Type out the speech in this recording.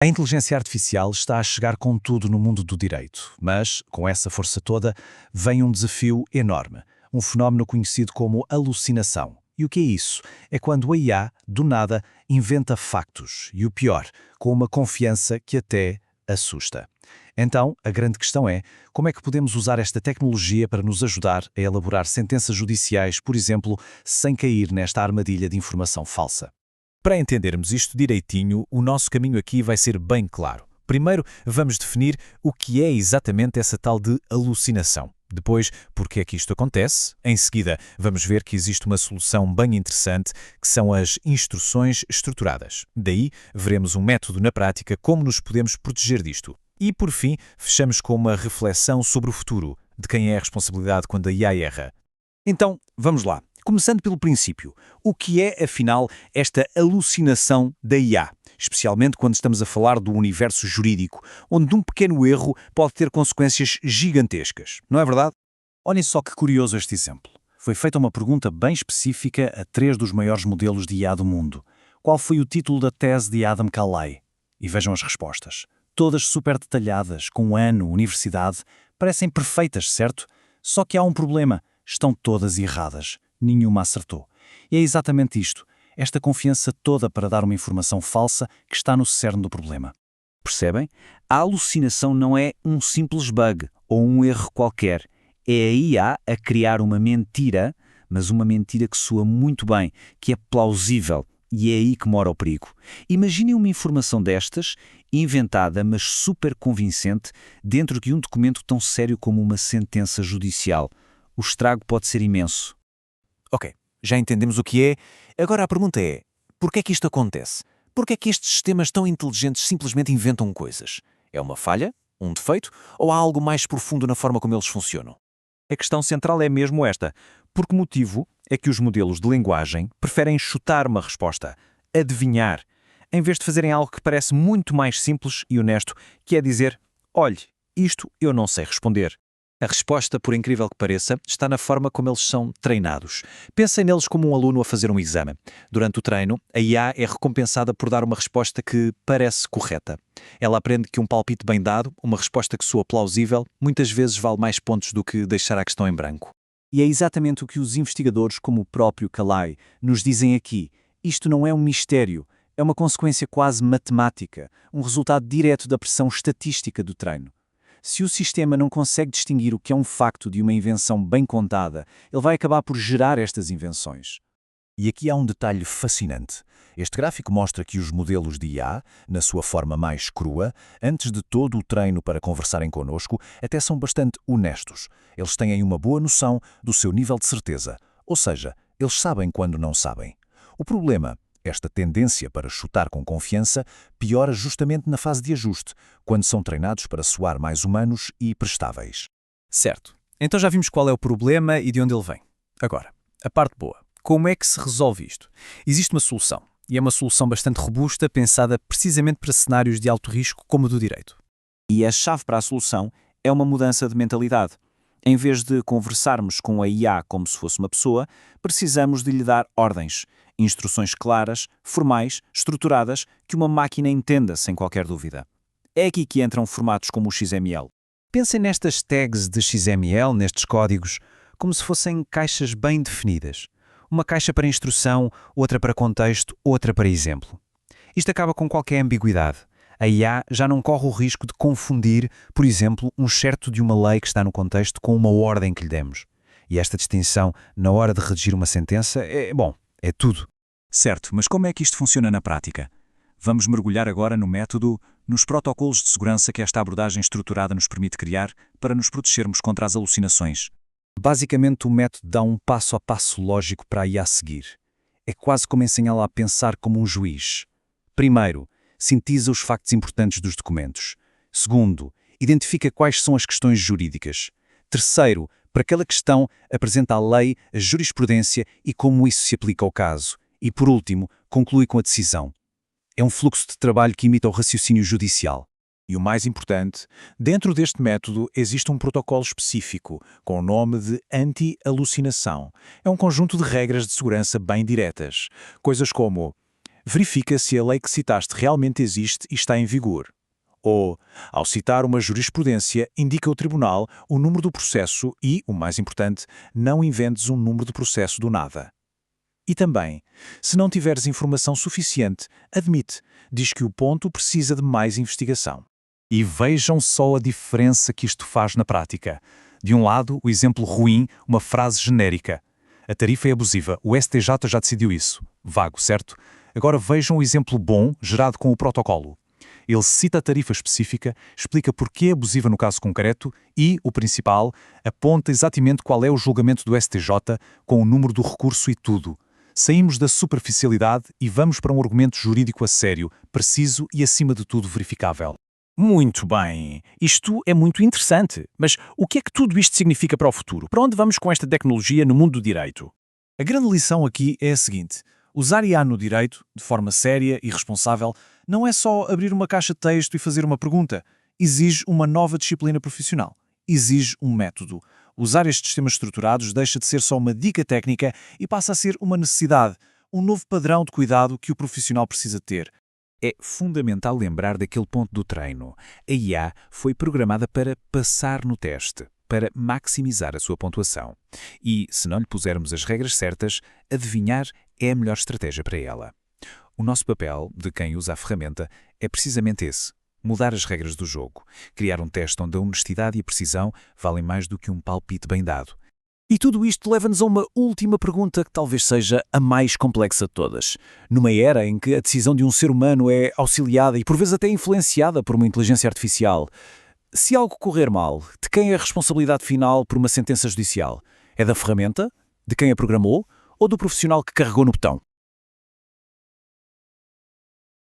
A inteligência artificial está a chegar com tudo no mundo do direito, mas, com essa força toda, vem um desafio enorme, um fenómeno conhecido como alucinação. E o que é isso? É quando a IA, do nada, inventa factos, e o pior, com uma confiança que até assusta. Então, a grande questão é, como é que podemos usar esta tecnologia para nos ajudar a elaborar sentenças judiciais, por exemplo, sem cair nesta armadilha de informação falsa? Para entendermos isto direitinho, o nosso caminho aqui vai ser bem claro. Primeiro, vamos definir o que é exatamente essa tal de alucinação. Depois, porque é que isto acontece? Em seguida, vamos ver que existe uma solução bem interessante, que são as instruções estruturadas. Daí, veremos um método na prática como nos podemos proteger disto. E, por fim, fechamos com uma reflexão sobre o futuro, de quem é a responsabilidade quando a IA erra. Então, vamos lá. Começando pelo princípio, o que é, afinal, esta alucinação da IA? Especialmente quando estamos a falar do universo jurídico, onde um pequeno erro pode ter consequências gigantescas, não é verdade? Olhem só que curioso este exemplo. Foi feita uma pergunta bem específica a 3 dos maiores modelos de IA do mundo. Qual foi o título da tese de Adam Calais? E vejam as respostas. Todas super detalhadas, com ano, universidade, parecem perfeitas, certo? Só que há um problema. Estão todas erradas. Nenhuma acertou. E é exatamente isto, esta confiança toda para dar uma informação falsa que está no cerne do problema. Percebem? A alucinação não é um simples bug ou um erro qualquer. É a IA a criar uma mentira, mas uma mentira que soa muito bem, que é plausível, e é aí que mora o perigo. Imaginem uma informação destas, inventada, mas super convincente, dentro de um documento tão sério como uma sentença judicial. O estrago pode ser imenso. Ok, já entendemos o que é. Agora a pergunta é, por que é que isto acontece? Por que é que estes sistemas tão inteligentes simplesmente inventam coisas? É uma falha? Um defeito? Ou há algo mais profundo na forma como eles funcionam? A questão central é mesmo esta. Por que motivo é que os modelos de linguagem preferem chutar uma resposta, adivinhar, em vez de fazerem algo que parece muito mais simples e honesto, que é dizer, olhe, isto eu não sei responder. A resposta, por incrível que pareça, está na forma como eles são treinados. Pensem neles como um aluno a fazer um exame. Durante o treino, a IA é recompensada por dar uma resposta que parece correta. Ela aprende que um palpite bem dado, uma resposta que soa plausível, muitas vezes vale mais pontos do que deixar a questão em branco. E é exatamente o que os investigadores, como o próprio Calais, nos dizem aqui. Isto não é um mistério, é uma consequência quase matemática, um resultado direto da pressão estatística do treino. Se o sistema não consegue distinguir o que é um facto de uma invenção bem contada, ele vai acabar por gerar estas invenções. E aqui há um detalhe fascinante. Este gráfico mostra que os modelos de IA, na sua forma mais crua, antes de todo o treino para conversarem connosco, até são bastante honestos. Eles têm uma boa noção do seu nível de certeza, ou seja, eles sabem quando não sabem. O problema, esta tendência para chutar com confiança, piora justamente na fase de ajuste, quando são treinados para soar mais humanos e prestáveis. Certo. Então já vimos qual é o problema e de onde ele vem. Agora, a parte boa. Como é que se resolve isto? Existe uma solução, e é uma solução bastante robusta, pensada precisamente para cenários de alto risco como o do direito. E a chave para a solução é uma mudança de mentalidade. Em vez de conversarmos com a IA como se fosse uma pessoa, precisamos de lhe dar ordens, instruções claras, formais, estruturadas, que uma máquina entenda sem qualquer dúvida. É aqui que entram formatos como o XML. Pensem nestas tags de XML, nestes códigos, como se fossem caixas bem definidas. Uma caixa para instrução, outra para contexto, outra para exemplo. Isto acaba com qualquer ambiguidade. A IA já não corre o risco de confundir, por exemplo, um certo de uma lei que está no contexto com uma ordem que lhe demos. E esta distinção, na hora de redigir uma sentença, é tudo. Certo, mas como é que isto funciona na prática? Vamos mergulhar agora no método, nos protocolos de segurança que esta abordagem estruturada nos permite criar para nos protegermos contra as alucinações. Basicamente, o método dá um passo a passo lógico para a IA seguir. É quase como ensiná-la a pensar como um juiz. Primeiro, sintetiza os factos importantes dos documentos. Segundo, identifica quais são as questões jurídicas. Terceiro, para aquela questão, apresenta a lei, a jurisprudência e como isso se aplica ao caso. E, por último, conclui com a decisão. É um fluxo de trabalho que imita o raciocínio judicial. E o mais importante, dentro deste método existe um protocolo específico, com o nome de anti-alucinação. É um conjunto de regras de segurança bem diretas. Coisas como: verifica se a lei que citaste realmente existe e está em vigor. Ou, ao citar uma jurisprudência, indica ao tribunal o número do processo e, o mais importante, não inventes um número de processo do nada. E também, se não tiveres informação suficiente, admite, diz que o ponto precisa de mais investigação. E vejam só a diferença que isto faz na prática. De um lado, o exemplo ruim, uma frase genérica. A tarifa é abusiva, o STJ já decidiu isso. Vago, certo? Agora vejam o exemplo bom, gerado com o protocolo. Ele cita a tarifa específica, explica porquê é abusiva no caso concreto e, o principal, aponta exatamente qual é o julgamento do STJ, com o número do recurso e tudo. Saímos da superficialidade e vamos para um argumento jurídico a sério, preciso e, acima de tudo, verificável. Muito bem. Isto é muito interessante. Mas o que é que tudo isto significa para o futuro? Para onde vamos com esta tecnologia no mundo do direito? A grande lição aqui é a seguinte: usar IA no direito, de forma séria e responsável, não é só abrir uma caixa de texto e fazer uma pergunta. Exige uma nova disciplina profissional. Exige um método. Usar estes sistemas estruturados deixa de ser só uma dica técnica e passa a ser uma necessidade, um novo padrão de cuidado que o profissional precisa ter. É fundamental lembrar daquele ponto do treino. A IA foi programada para passar no teste, para maximizar a sua pontuação. E, se não lhe pusermos as regras certas, adivinhar é a melhor estratégia para ela. O nosso papel, de quem usa a ferramenta, é precisamente esse: mudar as regras do jogo, criar um teste onde a honestidade e a precisão valem mais do que um palpite bem dado. E tudo isto leva-nos a uma última pergunta que talvez seja a mais complexa de todas. Numa era em que a decisão de um ser humano é auxiliada e por vezes até influenciada por uma inteligência artificial, se algo correr mal, de quem é a responsabilidade final por uma sentença judicial? É da ferramenta? De quem a programou? Ou do profissional que carregou no botão?